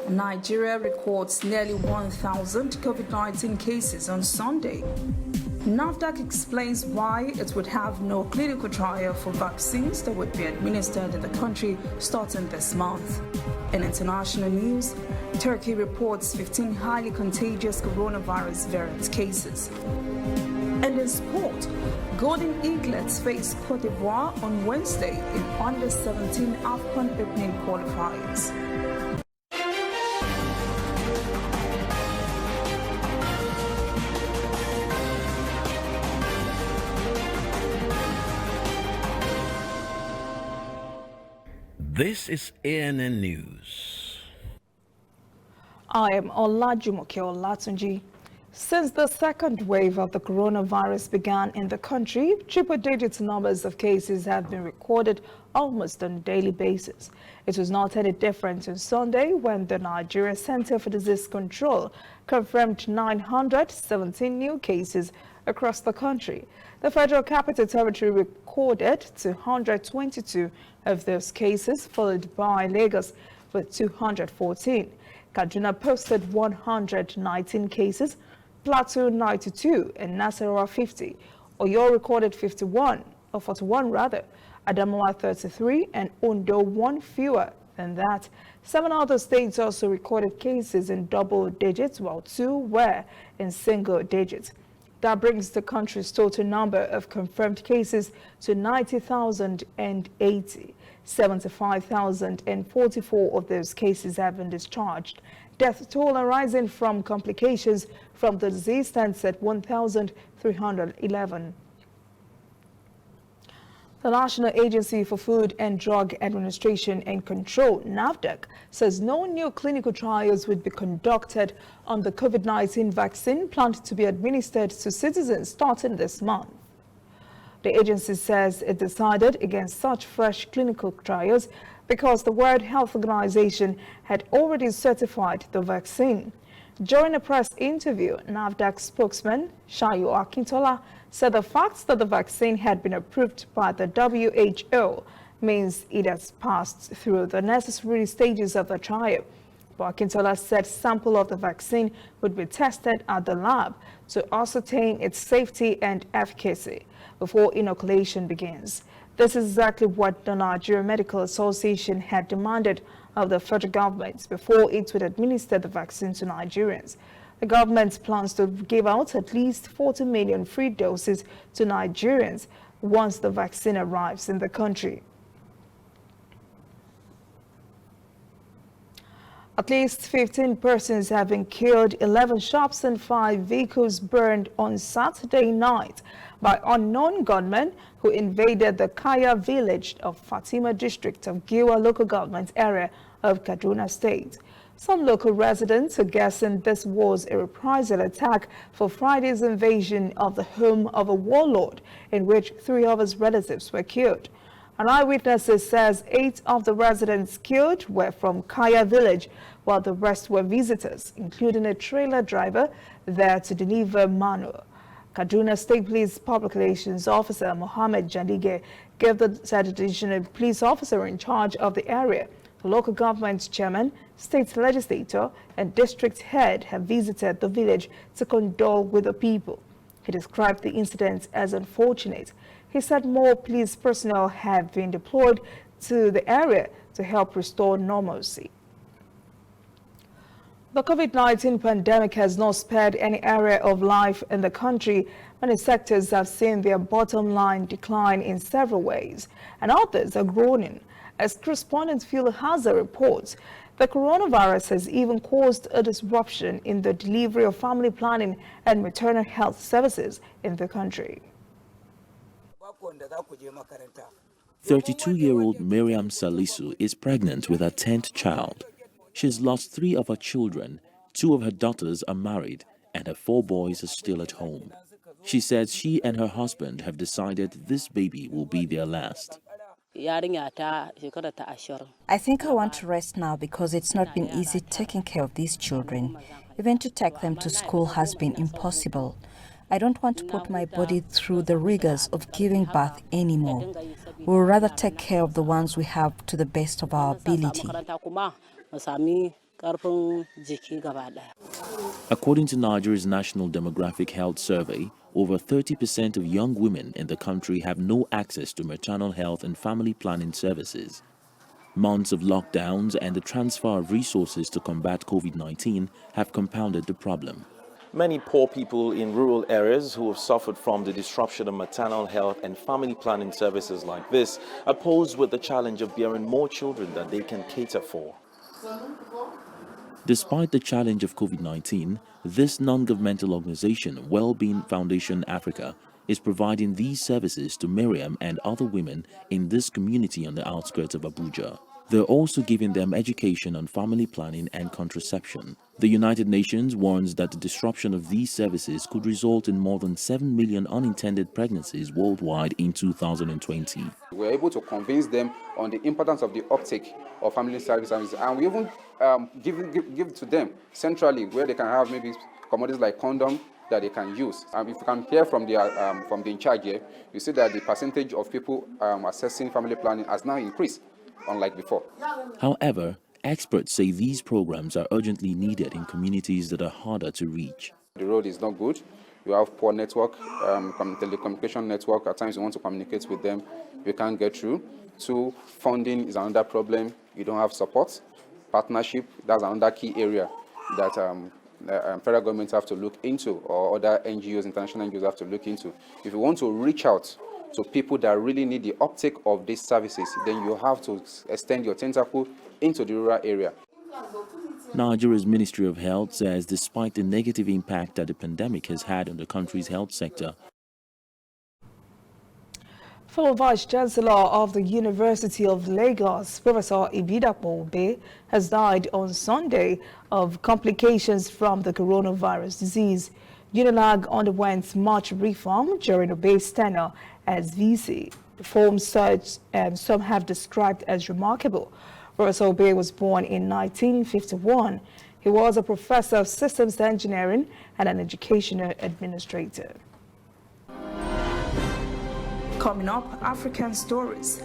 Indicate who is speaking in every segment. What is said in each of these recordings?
Speaker 1: Nigeria records nearly 1,000 COVID-19 cases on Sunday. NAFDAC explains why it would have no clinical trial for vaccines that would be administered in the country starting this month. In international news, Turkey reports 15 highly contagious coronavirus variant cases. And in sport, Golden Eaglets face Cote d'Ivoire on Wednesday in under-17 AFCON opening qualifiers.
Speaker 2: This is ANN News.
Speaker 3: I am Olajumoke Olatunji. Since the second wave of the coronavirus began in the country, triple-digit numbers of cases have been recorded almost on a daily basis. It was not any different on Sunday when the Nigeria Center for Disease Control confirmed 917 new cases across the country. The Federal Capital Territory recorded 222 of those cases, followed by Lagos with 214. Kaduna posted 119 cases, Plateau 92, and Nasarawa 50. Oyo recorded 41 rather, Adamawa 33, and Ondo 1 fewer than that. 7 other states also recorded cases in double digits, while 2 were in single digits. That brings the country's total number of confirmed cases to 90,080. 75,044 of those cases have been discharged. Death toll arising from complications from the disease stands at 1,311. The National Agency for Food and Drug Administration and Control, NAFDAC, says no new clinical trials would be conducted on the COVID-19 vaccine planned to be administered to citizens starting this month. The agency says it decided against such fresh clinical trials because the World Health Organization had already certified the vaccine. During a press interview, NAFDAC spokesman Shayo Akintola said the fact that the vaccine had been approved by the WHO means it has passed through the necessary stages of the trial. But Akintola said sample of the vaccine would be tested at the lab to ascertain its safety and efficacy before inoculation begins. This is exactly what the Nigerian Medical Association had demanded of the federal government before it would administer the vaccine to Nigerians. The government plans to give out at least 40 million free doses to Nigerians once the vaccine arrives in the country. At least 15 persons have been killed, 11 shops and 5 vehicles burned on Saturday night by unknown gunmen who invaded the Kaya village of Fatima district of Giwa local government area of Kaduna State. Some local residents are guessing this was a reprisal attack for Friday's invasion of the home of a warlord in which 3 of his relatives were killed. An eyewitness says 8 of the residents killed were from Kaya village, while the rest were visitors, including a trailer driver there to deliver manure. Kaduna State Police Public Relations Officer Mohammed Jandige gave the said additional police officer in charge of the area. The local government chairman, state legislator, and district head have visited the village to condole with the people. He described the incident as unfortunate. He said more police personnel have been deployed to the area to help restore normalcy. The COVID-19 pandemic has not spared any area of life in the country. Many sectors have seen their bottom line decline in several ways, and others are groaning. As correspondent Phil Haza reports, the coronavirus has even caused a disruption in the delivery of family planning and maternal health services in the country.
Speaker 4: 32-year-old Miriam Salisu is pregnant with her 10th child. She's lost 3 of her children, 2 of her daughters are married, and her 4 boys are still at home. She says she and her husband have decided this baby will be their last.
Speaker 5: I think I want to rest now because it's not been easy taking care of these children. Even to take them to school has been impossible. I don't want to put my body through the rigors of giving birth anymore. We would rather take care of the ones we have to the best of our ability.
Speaker 4: According to Nigeria's National Demographic Health Survey, over 30% of young women in the country have no access to maternal health and family planning services. Months of lockdowns and the transfer of resources to combat COVID-19 have compounded the problem.
Speaker 6: Many poor people in rural areas who have suffered from the disruption of maternal health and family planning services like this are posed with the challenge of bearing more children than they can cater for.
Speaker 4: Despite the challenge of COVID-19, this non-governmental organization, Wellbeing Foundation Africa, is providing these services to Miriam and other women in this community on the outskirts of Abuja. They're also giving them education on family planning and contraception. The United Nations warns that the disruption of these services could result in more than 7 million unintended pregnancies worldwide in 2020.
Speaker 7: We're able to convince them on the importance of the uptake of family services, and we even give to them centrally where they can have maybe commodities like condom that they can use. If you can hear from the in charge here, you see that the percentage of people assessing family planning has now increased, unlike before.
Speaker 4: However, experts say these programs are urgently needed in communities that are harder to reach.
Speaker 7: The road is not good. You have poor network, telecommunication network. At times you want to communicate with them, you can't get through. 2, funding is another problem. You don't have support. Partnership, that's another key area that federal governments have to look into, or other NGOs, international NGOs have to look into. If you want to reach out to people that really need the uptake of these services, then you have to extend your tentacle into the rural area.
Speaker 4: Nigeria's Ministry of Health says despite the negative impact that the pandemic has had on the country's health sector,
Speaker 3: Former Vice Chancellor of the University of Lagos, Professor Ibidapo Obe, has died on Sunday of complications from the coronavirus disease. UNILAG underwent much reform during Obe's tenure as VC, reforms such some have described as remarkable. Professor Obe was born in 1951. He was a professor of systems engineering and an educational administrator.
Speaker 1: Coming up, African stories.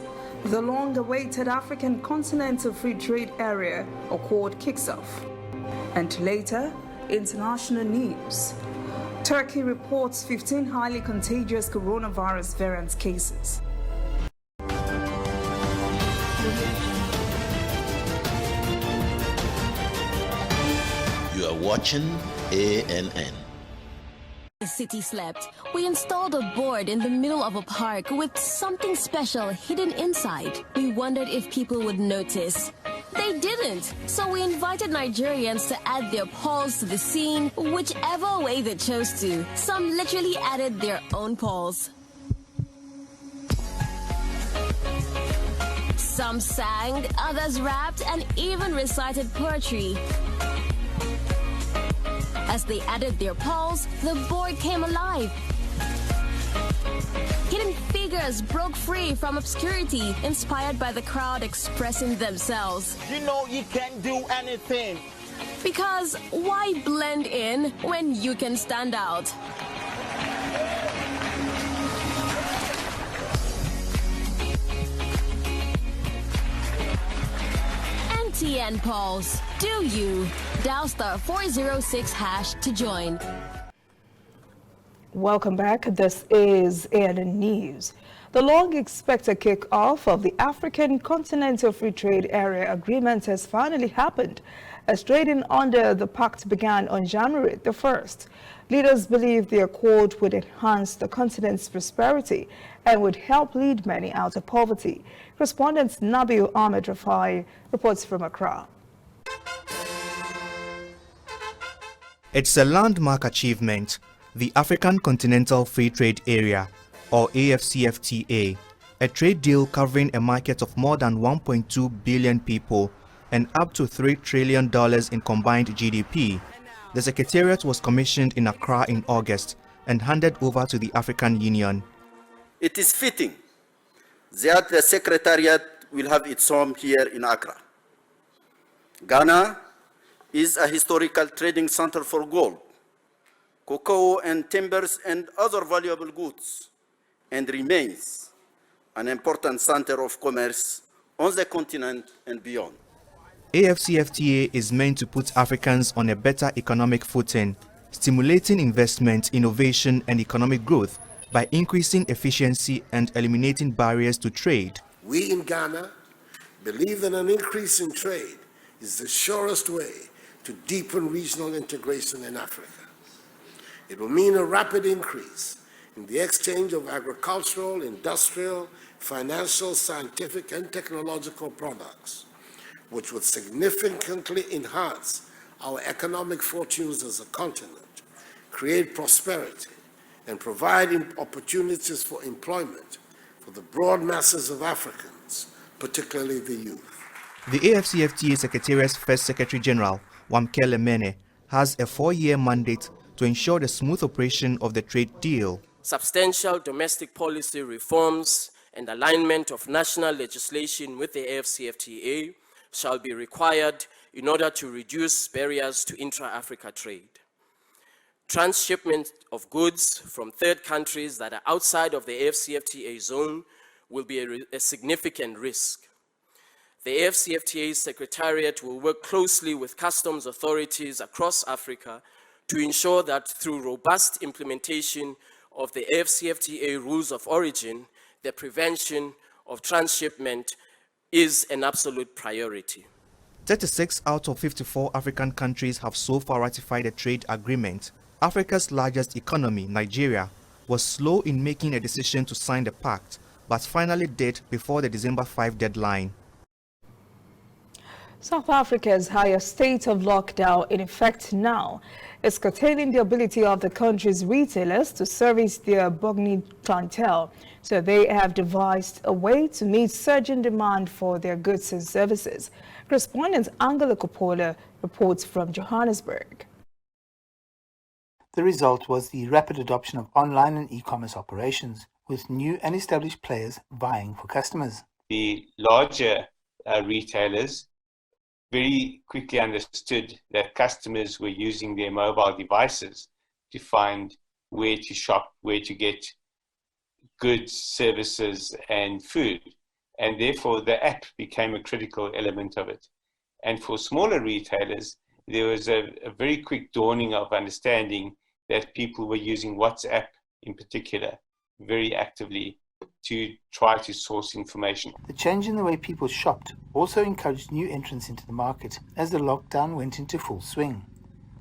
Speaker 1: The long-awaited African Continental Free Trade Area Accord kicks off. And later, international news. Turkey reports 15 highly contagious coronavirus variant cases.
Speaker 8: You are watching ANN.
Speaker 9: The city slept. We installed a board in the middle of a park with something special hidden inside. We wondered if people would notice. They didn't, so we invited Nigerians to add their polls to the scene, whichever way they chose to. Some literally added their own polls. Some sang, others rapped, and even recited poetry. As they added their polls, the board came alive. Hidden figures broke free from obscurity, inspired by the crowd expressing themselves.
Speaker 10: You know you can't do anything.
Speaker 9: Because why blend in when you can stand out? NTN polls. Do you? Dial *406# to join.
Speaker 3: Welcome back. This is ANN News. The long-expected kick-off of the African Continental Free Trade Area Agreement has finally happened, as trading under the pact began on January the 1st. Leaders believe the accord would enhance the continent's prosperity and would help lead many out of poverty. Correspondent Nabil Ahmed Rafai reports from Accra.
Speaker 11: It's a landmark achievement. The African Continental Free Trade Area, or AfCFTA, a trade deal covering a market of more than 1.2 billion people and up to $3 trillion in combined GDP. The Secretariat was commissioned in Accra in August and handed over to the African Union.
Speaker 12: It is fitting that the Secretariat will have its home here in Accra. Ghana is a historical trading center for gold, cocoa and timbers and other valuable goods, and remains an important center of commerce on the continent and beyond.
Speaker 11: AfCFTA is meant to put Africans on a better economic footing, stimulating investment, innovation and economic growth by increasing efficiency and eliminating barriers to trade.
Speaker 13: We in Ghana believe that an increase in trade is the surest way to deepen regional integration in Africa. It will mean a rapid increase in the exchange of agricultural, industrial, financial, scientific, and technological products, which would significantly enhance our economic fortunes as a continent, create prosperity, and provide opportunities for employment for the broad masses of Africans, particularly the youth.
Speaker 11: The AfCFTA Secretariat's first Secretary General, Wamkele Mene, has a 4-year mandate to ensure the smooth operation of the trade deal.
Speaker 14: Substantial domestic policy reforms and alignment of national legislation with the AfCFTA shall be required in order to reduce barriers to intra-Africa trade. Transshipment of goods from third countries that are outside of the AfCFTA zone will be a significant risk. The AfCFTA Secretariat will work closely with customs authorities across Africa to ensure that through robust implementation of the AfCFTA rules of origin, the prevention of transshipment is an absolute priority.
Speaker 11: 36 out of 54 African countries have so far ratified the trade agreement. Africa's largest economy, Nigeria, was slow in making a decision to sign the pact, but finally did before the December 5 deadline.
Speaker 3: South Africa's higher state of lockdown in effect now is curtailing the ability of the country's retailers to service their burgeoning clientele, so they have devised a way to meet surging demand for their goods and services. Correspondent Angela Coppola reports from Johannesburg.
Speaker 15: The result was the rapid adoption of online and e-commerce operations, with new and established players vying for customers.
Speaker 16: The larger retailers very quickly understood that customers were using their mobile devices to find where to shop, where to get goods, services, and food. And therefore, the app became a critical element of it. And for smaller retailers, there was a very quick dawning of understanding that people were using WhatsApp in particular very actively to try to source information.
Speaker 15: The change in the way people shopped also encouraged new entrants into the market as the lockdown went into full swing.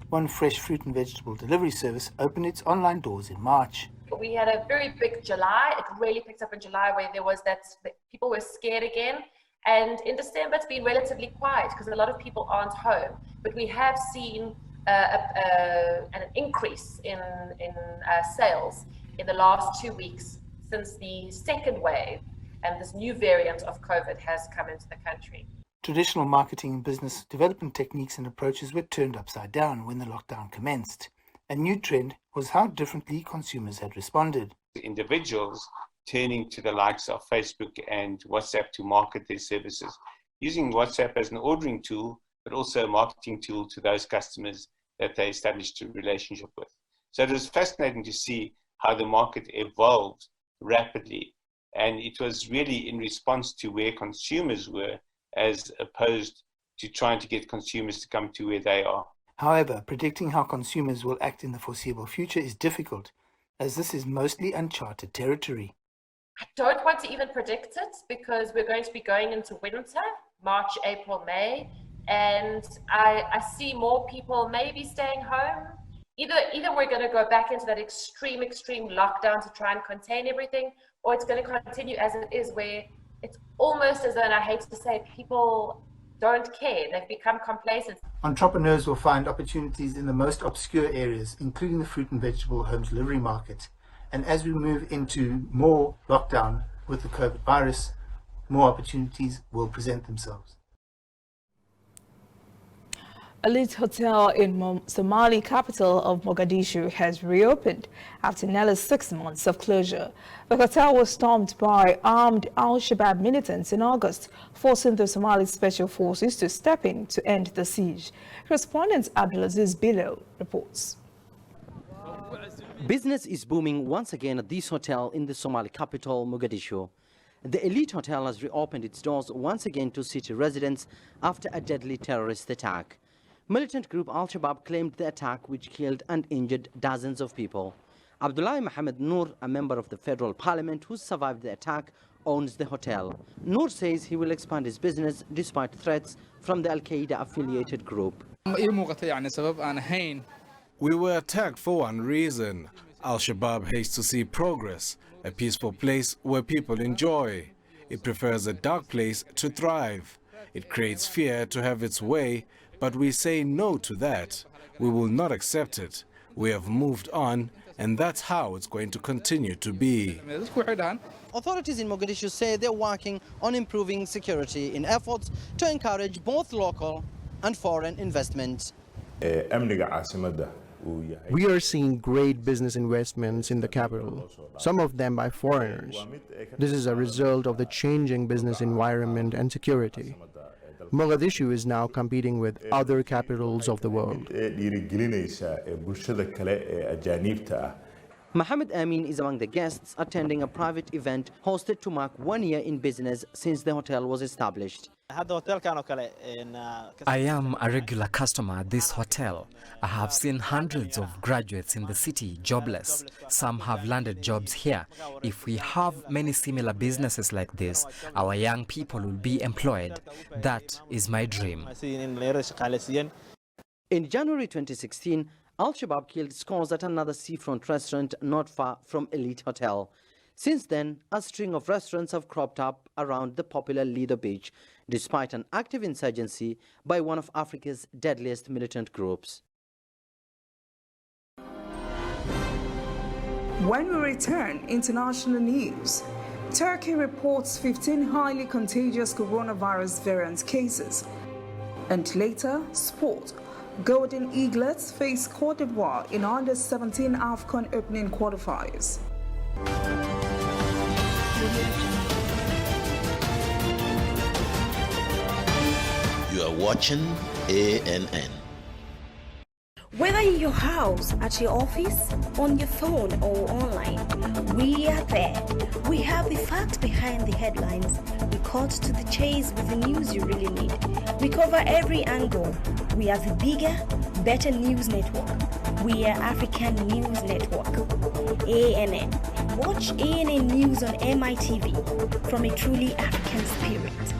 Speaker 15: One fresh fruit and vegetable delivery service opened its online doors in March.
Speaker 17: We had a very big July. It really picked up in July, where there was that people were scared again. And in December, it's been relatively quiet because a lot of people aren't home. But we have seen an increase in sales in the last 2 weeks since the second wave and this new variant of COVID has come into the country.
Speaker 15: Traditional marketing and business development techniques and approaches were turned upside down when the lockdown commenced. A new trend was how differently consumers had responded.
Speaker 16: Individuals turning to the likes of Facebook and WhatsApp to market their services, using WhatsApp as an ordering tool, but also a marketing tool to those customers that they established a relationship with. So it was fascinating to see how the market evolved rapidly. And it was really in response to where consumers were, as opposed to trying to get consumers to come to where they are.
Speaker 15: However, predicting how consumers will act in the foreseeable future is difficult, as this is mostly uncharted territory.
Speaker 17: I don't want to even predict it because we're going to be going into winter, March, April, May, and I see more people maybe staying home. Either we're going to go back into that extreme lockdown to try and contain everything, or it's going to continue as it is, where it's almost as though, and I hate to say, people don't care. They've become complacent.
Speaker 15: Entrepreneurs will find opportunities in the most obscure areas, including the fruit and vegetable home delivery market. And as we move into more lockdown with the COVID virus, more opportunities will present themselves.
Speaker 3: Elite Hotel in Somali capital of Mogadishu has reopened after nearly 6 months of closure. The hotel was stormed by armed Al-Shabaab militants in August, forcing the Somali Special Forces to step in to end the siege. Correspondent Abdulaziz Bilo reports.
Speaker 18: Business is booming once again at this hotel in the Somali capital, Mogadishu. The elite hotel has reopened its doors once again to city residents after a deadly terrorist attack. Militant group Al-Shabaab claimed the attack, which killed and injured dozens of people. Abdullah Mohammed Noor, a member of the federal parliament who survived the attack, owns the hotel. Noor says he will expand his business despite threats from the Al-Qaeda affiliated group.
Speaker 19: We were attacked for one reason. Al-Shabaab hates to see progress, a peaceful place where people enjoy. It prefers a dark place to thrive. It creates fear to have its way, but we say no to that. We will not accept it. We have moved on, and that's how it's going to continue to be.
Speaker 18: Authorities in Mogadishu say they're working on improving security in efforts to encourage both local and foreign investments.
Speaker 20: We are seeing great business investments in the capital, some of them by foreigners. This is a result of the changing business environment and security. Mogadishu is now competing with other capitals of the world.
Speaker 18: Mohammed Amin is among the guests attending a private event hosted to mark 1 year in business since the hotel was established.
Speaker 21: I am a regular customer at this hotel. I have seen hundreds of graduates in the city jobless. Some have landed jobs here. If we have many similar businesses like this, our young people will be employed. That is my dream.
Speaker 18: In January 2016, Al-Shabaab killed scores at another seafront restaurant not far from Elite Hotel. Since then, a string of restaurants have cropped up around the popular Lido Beach, despite an active insurgency by one of Africa's deadliest militant groups.
Speaker 1: When we return, international news. Turkey reports 15 highly contagious coronavirus variant cases. And later, sport. Golden Eaglets face Cote d'Ivoire in under-17 AFCON opening qualifiers.
Speaker 8: You are watching ANN.
Speaker 22: Whether in your house, at your office, on your phone or online, we are there. We have the facts behind the headlines. We cut to the chase with the news you really need. We cover every angle. We are the bigger, better news network. We are African News Network. ANN. Watch ANN News on MITV from a truly African spirit.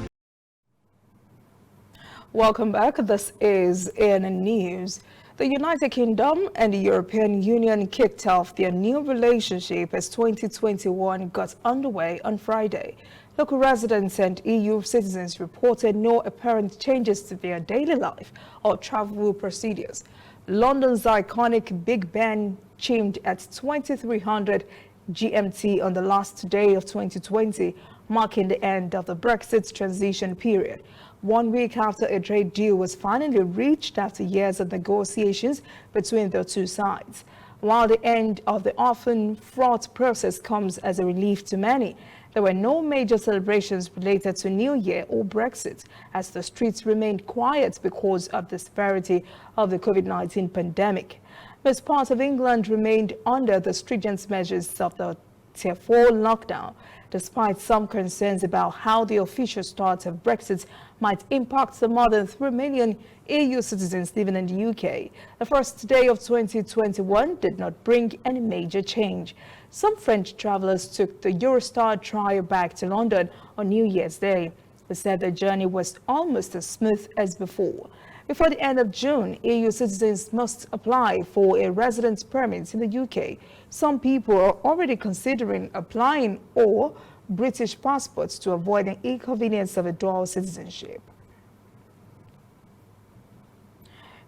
Speaker 3: Welcome back. This is ANN News. The United Kingdom and the European Union kicked off their new relationship as 2021 got underway on Friday. Local residents and EU citizens reported no apparent changes to their daily life or travel procedures. London's iconic Big Ben chimed at 2300 GMT on the last day of 2020, marking the end of the Brexit transition period. 1 week after a trade deal was finally reached after years of negotiations between the two sides. While the end of the often fraught process comes as a relief to many, there were no major celebrations related to New Year or Brexit, as the streets remained quiet because of the severity of the COVID-19 pandemic. Most parts of England remained under the stringent measures of the Tier 4 lockdown, despite some concerns about how the official start of Brexit might impact the more than 3 million EU citizens living in the UK. The first day of 2021 did not bring any major change. Some French travelers took the Eurostar trial back to London on New Year's Day. They said the journey was almost as smooth as before. Before the end of June, EU citizens must apply for a residence permit in the UK. Some people are already considering applying or British passports to avoid the inconvenience of a dual citizenship.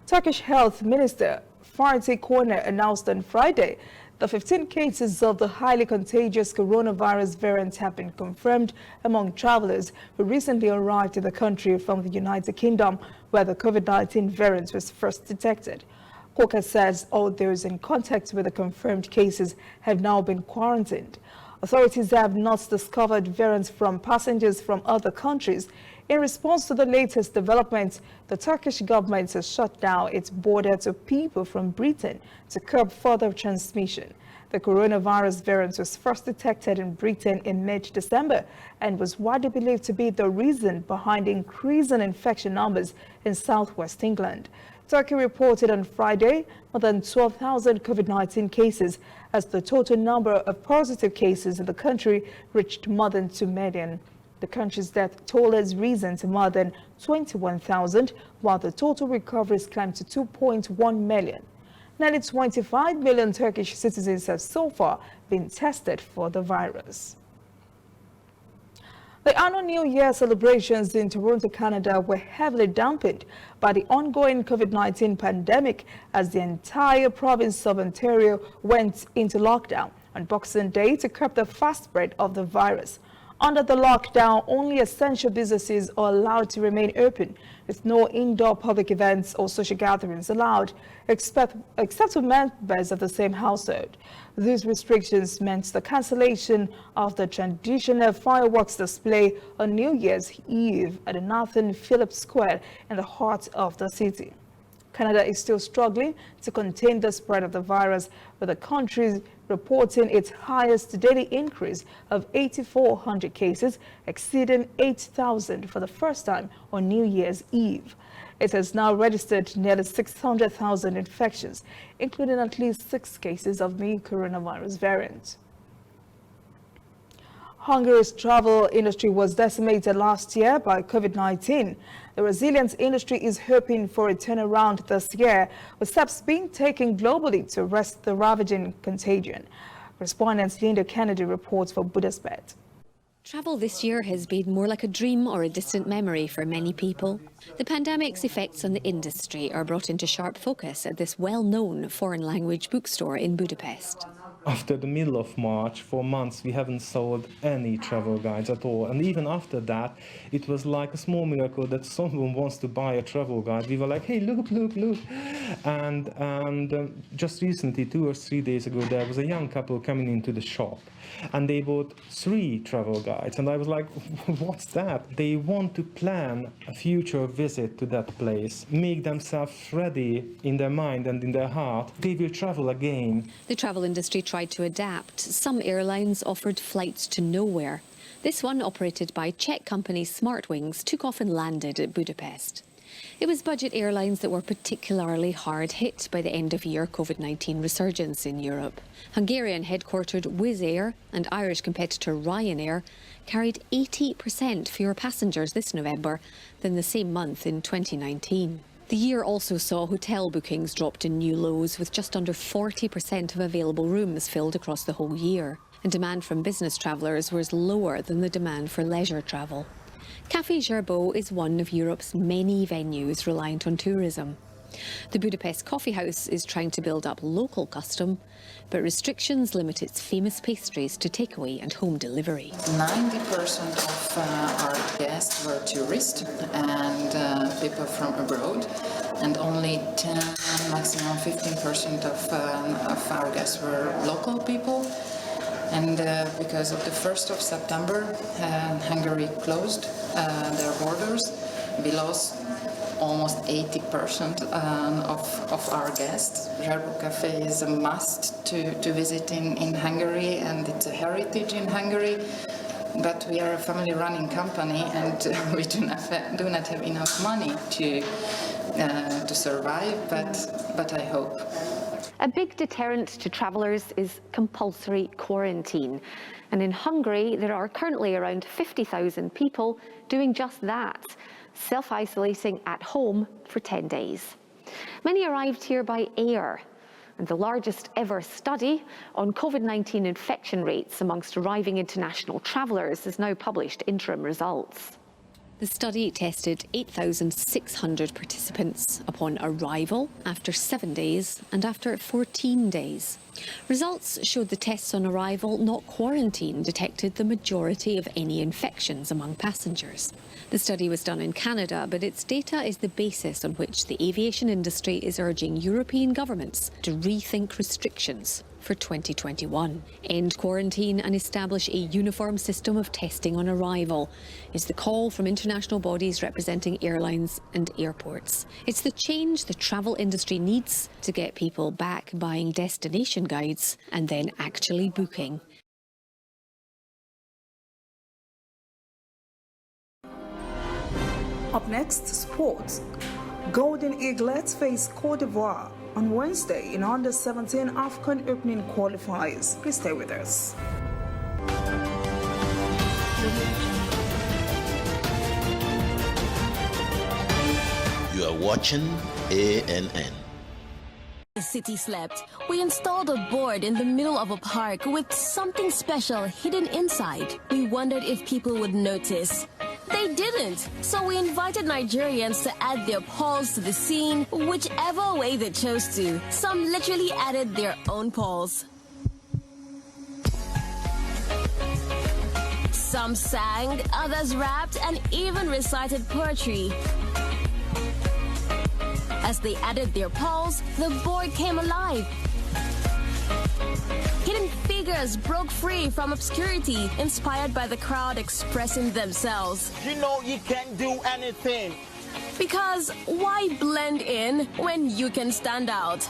Speaker 3: Turkish Health Minister Fatih Koner announced on Friday that 15 cases of the highly contagious coronavirus variant have been confirmed among travelers who recently arrived in the country from the United Kingdom, where the COVID-19 variant was first detected. Koka says all those in contact with the confirmed cases have now been quarantined. Authorities have not discovered variants from passengers from other countries. In response to the latest developments, the Turkish government has shut down its border to people from Britain to curb further transmission. The coronavirus variant was first detected in Britain in mid-December and was widely believed to be the reason behind increasing infection numbers in southwest England. Turkey reported on Friday more than 12,000 COVID-19 cases as the total number of positive cases in the country reached more than 2 million. The country's death toll has risen to more than 21,000, while the total recoveries climbed to 2.1 million. Nearly 25 million Turkish citizens have so far been tested for the virus. The annual New Year celebrations in Toronto, Canada were heavily dampened by the ongoing COVID-19 pandemic as the entire province of Ontario went into lockdown on Boxing Day to curb the fast spread of the virus. Under the lockdown, only essential businesses are allowed to remain open, with no indoor public events or social gatherings allowed, except for members of the same household. These restrictions meant the cancellation of the traditional fireworks display on New Year's Eve at the Nathan Phillips Square in the heart of the city. Canada is still struggling to contain the spread of the virus, with the country reporting its highest daily increase of 8,400 cases, exceeding 8,000 for the first time on New Year's Eve. It has now registered nearly 600,000 infections, including at least 6 cases of the coronavirus variant. Hungary's travel industry was decimated last year by COVID-19. The resilient industry is hoping for a turnaround this year, with steps being taken globally to arrest the ravaging contagion. Correspondent Linda Kennedy reports for Budapest.
Speaker 2: Travel this year has been more like a dream or a distant memory for many people. The pandemic's effects on the industry are brought into sharp focus at this well-known foreign language bookstore in Budapest.
Speaker 5: After the middle of March, for months, we haven't sold any travel guides at all. And even after that, it was like a small miracle that someone wants to buy a travel guide. We were like, hey, look. And just recently, 2 or 3 days ago, there was a young couple coming into the shop. And they bought 3 travel guides. And I was like, what's that? They want to plan a future visit to that place, make themselves ready in their mind and in their heart. They will travel again.
Speaker 2: The travel industry tried to adapt. Some airlines offered flights to nowhere. This one, operated by Czech company Smartwings, took off and landed at Budapest. It was budget airlines that were particularly hard hit by the end-of-year COVID-19 resurgence in Europe. Hungarian headquartered Wizz Air and Irish competitor Ryanair carried 80% fewer passengers this November than the same month in 2019. The year also saw hotel bookings drop to new lows, with just under 40% of available rooms filled across the whole year. And demand from business travellers was lower than the demand for leisure travel. Café Gerbeau is one of Europe's many venues reliant on tourism. The Budapest Coffee House is trying to build up local custom, but restrictions limit its famous pastries to takeaway and home delivery.
Speaker 23: 90% of our guests were tourists and people from abroad, and only 10, maximum 15% of our guests were local people. And because of the 1st of September, Hungary closed their borders. We lost almost 80% of our guests. Gerbeau Café is a must to visit in Hungary, and it's a heritage in Hungary. But we are a family-running company, and we do not have enough money to survive. But I hope.
Speaker 24: A big deterrent to travellers is compulsory quarantine. And in Hungary, there are currently around 50,000 people doing just that, self-isolating at home for 10 days. Many arrived here by air, and the largest ever study on COVID-19 infection rates amongst arriving international travellers has now published interim results.
Speaker 2: The study tested 8,600 participants upon arrival, after 7 days and after 14 days. Results showed the tests on arrival, not quarantine, detected the majority of any infections among passengers. The study was done in Canada, but its data is the basis on which the aviation industry is urging European governments to rethink restrictions for 2021. End quarantine and establish a uniform system of testing on arrival is the call from international bodies representing airlines and airports. It's the change the travel industry needs to get people back buying destination guides and then actually booking.
Speaker 1: Up next, sports. Golden Eaglets face Cote d'Ivoire on Wednesday in under-17 AFCON opening qualifiers. Please stay with us.
Speaker 8: You are watching ANN.
Speaker 9: The city slept. We installed a board in the middle of a park with something special hidden inside. We wondered if people would notice. They didn't, so we invited Nigerians to add their polls to the scene, whichever way they chose to. Some literally added their own polls. Some sang, others rapped, and even recited poetry. As they added their polls, the board came alive. Hidden figures broke free from obscurity, inspired by the crowd expressing themselves.
Speaker 4: You know you can't do anything.
Speaker 9: Because why blend in when you can stand out?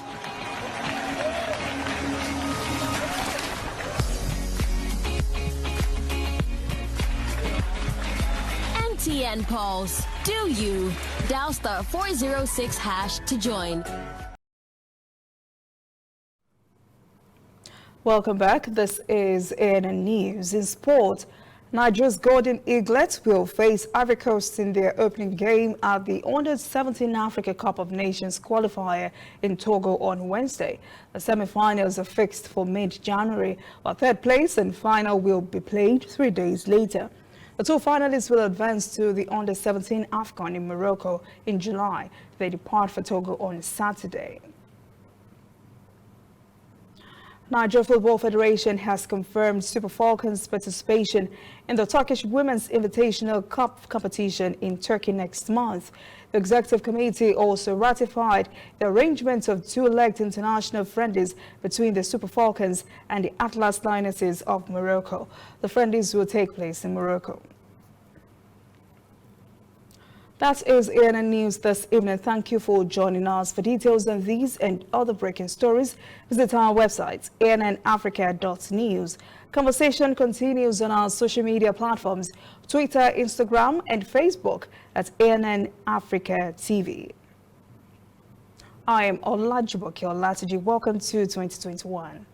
Speaker 9: NTN Pulse. Do you? Dial star 406 hash to join.
Speaker 3: Welcome back. This is ANN News. In sport, Nigeria's Golden Eaglets will face Ivory Coast in their opening game at the Under-17 Africa Cup of Nations qualifier in Togo on Wednesday. The semi-finals are fixed for mid-January, while third place and final will be played 3 days later. The two finalists will advance to the Under-17 AFCON in Morocco in July. They depart for Togo on Saturday. Nigeria Football Federation has confirmed Super Falcons' participation in the Turkish Women's Invitational Cup competition in Turkey next month. The Executive Committee also ratified the arrangement of two-legged international friendlies between the Super Falcons and the Atlas Lionesses of Morocco. The friendlies will take place in Morocco. That is ANN News this evening. Thank you for joining us. For details on these and other breaking stories, visit our website, annafrica.news. Conversation continues on our social media platforms, Twitter, Instagram, and Facebook at ANN Africa TV. I am Olajumoke Olatuji. Welcome to 2021.